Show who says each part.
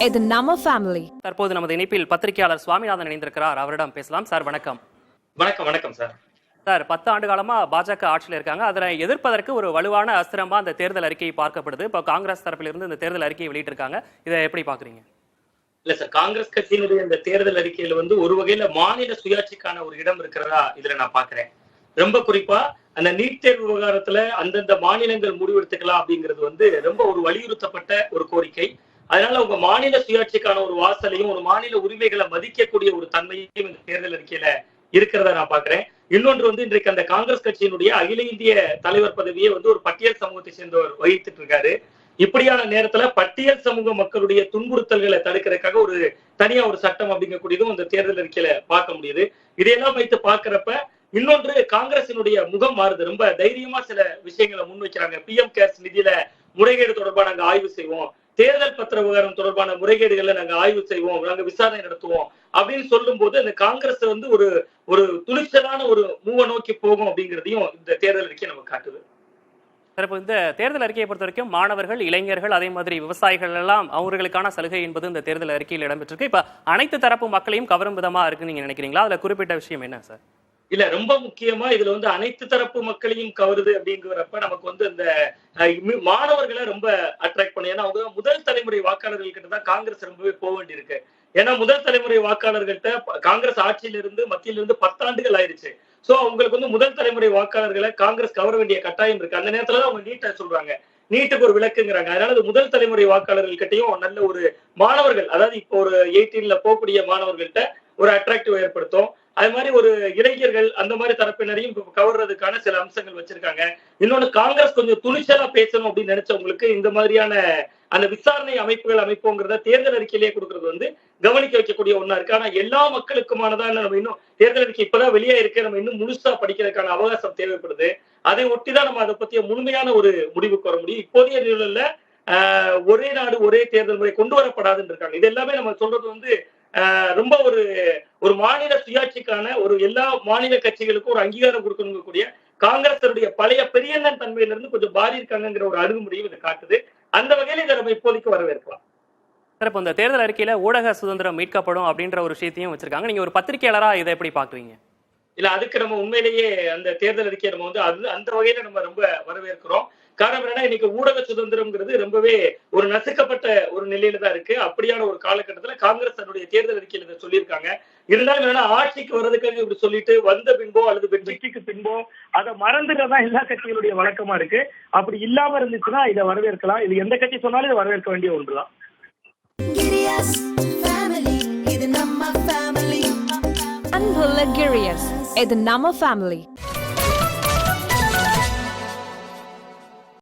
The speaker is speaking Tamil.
Speaker 1: இது நம்ம ஃபேமிலி.
Speaker 2: தற்போது நமது இணைப்பில் பத்திரிகையாளர் சுவாமிநாதன் இணைந்திருக்கிறார். அவரிடம் பேசலாம். சார் வணக்கம்.
Speaker 3: வணக்கம் சார்.
Speaker 2: சார் 10 ஆண்டு காலமா பாஜக ஆட்சியில் இருக்காங்க. அதனை எதிர்ப்பதற்கு ஒரு வலுவான அஸ்திரமா அந்த தேர்தல் அறிக்கை பார்க்கப்படுது. இப்போ காங்கிரஸ் தரப்பிலிருந்து இந்த தேர்தல் அறிக்கையை வெளியிட்டிருக்காங்க. இதை எப்படி பாக்குறீங்க?
Speaker 3: இல்ல சார், காங்கிரஸ் கட்சியினுடைய இந்த தேர்தல் அறிக்கையில ஒரு வகையில மாநில சுயாட்சிக்கான ஒரு இடம் இருக்கிறதா இதுல நான் பாக்குறேன். ரொம்ப குறிப்பா அந்த நீட் தேர்வு விவகாரத்துல அந்தந்த மாநிலங்கள் முடிவெடுத்துக்கலாம் அப்படிங்கிறது ரொம்ப ஒரு வலியுறுத்தப்பட்ட ஒரு கோரிக்கை. அதனால உங்க மாநில சுயாட்சிக்கான ஒரு வாசலையும் ஒரு மாநில உரிமைகளை மதிக்கக்கூடிய ஒரு தன்மையும் இந்த தேர்தல் அறிக்கையில இருக்கிறதா நான் பாக்குறேன். இன்னொன்று இன்றைக்கு அந்த காங்கிரஸ் கட்சியினுடைய அகில இந்திய தலைவர் பதவியை ஒரு பட்டியல் சமூகத்தை சேர்ந்தவர் வகித்துட்டு இருக்காரு. இப்படியான நேரத்துல பட்டியல் சமூக மக்களுடைய துன்புறுத்தல்களை தடுக்கிறதுக்காக ஒரு தனியா ஒரு சட்டம் அப்படிங்கக்கூடியதும் இந்த தேர்தல் அறிக்கையில பார்க்க முடியுது. இதையெல்லாம் வைத்து பாக்குறப்ப இன்னொன்று காங்கிரசினுடைய முகம் மாறுது. ரொம்ப தைரியமா சில விஷயங்களை முன்வைக்கிறாங்க. பிஎம் கேர்ஸ் நிதியில முறைகேடு தொடர்பா நாங்க ஆய்வு செய்வோம், தேர்தல் பத்திர விவகாரம் தொடர்பான முறைகேடுகளை நாங்க ஆய்வு செய்வோம், நாங்க விசாரணை நடத்துவோம் அப்படின்னு சொல்லும் போது அந்த காங்கிரஸ் ஒரு ஒரு துணிச்சலான ஒரு மூவ நோக்கி போகும் அப்படிங்கிறதையும் இந்த தேர்தல் அறிக்கை நமக்கு காட்டுது.
Speaker 2: இப்போ இந்த தேர்தல் அறிக்கையை பொறுத்த வரைக்கும் மாணவர்கள், இளைஞர்கள், அதே மாதிரி விவசாயிகள் எல்லாம் அவர்களுக்கான சலுகை என்பது இந்த தேர்தல் அறிக்கையில் இடம்பெற்றிருக்கு. இப்ப அனைத்து தரப்பு மக்களையும் கவரும் விதமா இருக்குன்னு நீங்க நினைக்கிறீங்களா? அதுல குறிப்பிட்ட விஷயம் என்ன சார்?
Speaker 3: இல்ல, ரொம்ப முக்கியமா இதுல அனைத்து தரப்பு மக்களையும் கவருது அப்படிங்கிறப்ப நமக்கு இந்த மாணவர்களை ரொம்ப அட்ராக்ட் பண்ணு. ஏன்னா அவங்க முதல் தலைமுறை வாக்காளர்கள் கிட்ட தான் காங்கிரஸ் ரொம்பவே போக வேண்டியிருக்கு. ஏன்னா முதல் தலைமுறை வாக்காளர்கள்ட்ட காங்கிரஸ் ஆட்சியில இருந்து மத்தியில இருந்து 10 ஆண்டுகள் ஆயிருச்சு. சோ அவங்களுக்கு முதல் தலைமுறை வாக்காளர்களை காங்கிரஸ் கவர வேண்டிய கட்டாயம் இருக்கு. அந்த நேரத்துலதான் அவங்க நீட்டை சொல்றாங்க, நீட்டுக்கு ஒரு விளக்குங்கிறாங்க. அதனால முதல் தலைமுறை வாக்காளர்கள் கிட்டையும் நல்ல ஒரு மாணவர்கள், அதாவது இப்போ ஒரு 18ல போகக்கூடிய மாணவர்கள்ட்ட ஒரு அட்ராக்டிவ் ஏற்படுத்தும். அது மாதிரி ஒரு இளைஞர்கள் அந்த மாதிரி தரப்பினரையும் கவர்றதுக்கான சில அம்சங்கள் வச்சிருக்காங்க. இன்னொன்னு, காங்கிரஸ் கொஞ்சம் துணிச்சலா பேசணும் அப்படின்னு நினைச்சவங்களுக்கு இந்த மாதிரியான அந்த விசாரணை அமைப்புகள் அமைப்போங்கிறத தேர்தல் அறிக்கையிலேயே கொடுக்கறது கவனிக்க வைக்கக்கூடிய ஒண்ணா இருக்கு. ஆனா எல்லா மக்களுக்குமானதான் நம்ம இன்னும் தேர்தல் அறிக்கை இப்பதான் வெளியே இருக்கு, நம்ம இன்னும் முழுசா படிக்கிறதுக்கான அவகாசம் தேவைப்படுது. அதை ஒட்டிதான் நம்ம அதை பத்திய முழுமையான ஒரு முடிவுக்கு வர முடியும். இப்போதைய நிலையில ஒரே நாடு ஒரே தேர்தல் முறை கொண்டு வரப்படாதுன்னு இருக்காங்க. இது எல்லாமே நம்ம சொல்றது ரொம்ப ஒரு மாநில சுயாட்சிக்கான ஒரு எல்லா மாநில கட்சிகளுக்கும் ஒரு அங்கீகாரம் கொடுக்கணுங்கக்கூடிய காங்கிரஸுடைய பழைய பெரியண்ணன் தன்மையிலிருந்து கொஞ்சம் மாறி இருக்காங்கிற ஒரு அணுகுமுறையும் இதை காட்டுது. அந்த வகையில இதை நம்ம இப்போதைக்கு வரவேற்கலாம்.
Speaker 2: இப்போ இந்த தேர்தல் அறிக்கையில ஊடக சுதந்திரம் மீட்கப்படும் அப்படின்ற ஒரு விஷயத்தையும் வச்சிருக்காங்க. நீங்க ஒரு பத்திரிகையாளரா இதை எப்படி பாக்குறீங்க?
Speaker 3: இல்ல, அதுக்கு நம்ம உண்மையிலேயே அந்த தேர்தல் அறிக்கையை நம்ம அந்த வகையில நம்ம ரொம்ப வரவேற்கிறோம். காரணம் என்னன்னா, இன்னைக்கு ஊடக சுதந்திரம்ங்கிறது ரொம்பவே ஒரு நசுக்கப்பட்ட ஒரு நிலையில தான் இருக்கு. அப்படியான ஒரு காலகட்டத்துல காங்கிரஸ் தன்னுடைய தேர்தல் அறிக்கையில இதை சொல்லியிருக்காங்க. இருந்தாலும் என்னன்னா, ஆட்சிக்கு வர்றதுக்காக இப்படி சொல்லிட்டு வந்த பின்போ அல்லது வெற்றிக்கு பின்போ அதை மறந்துடுறதா எல்லா கட்சிகளுடைய வழக்கமா இருக்கு. அப்படி இல்லாம இருந்துச்சுன்னா இதை வரவேற்கலாம். இது எந்த கட்சி சொன்னாலும் இதை வரவேற்க வேண்டிய ஒன்றுதான்.
Speaker 1: அன்புள்ள கிரியஸ், இது நம்ம ஃபேமிலி.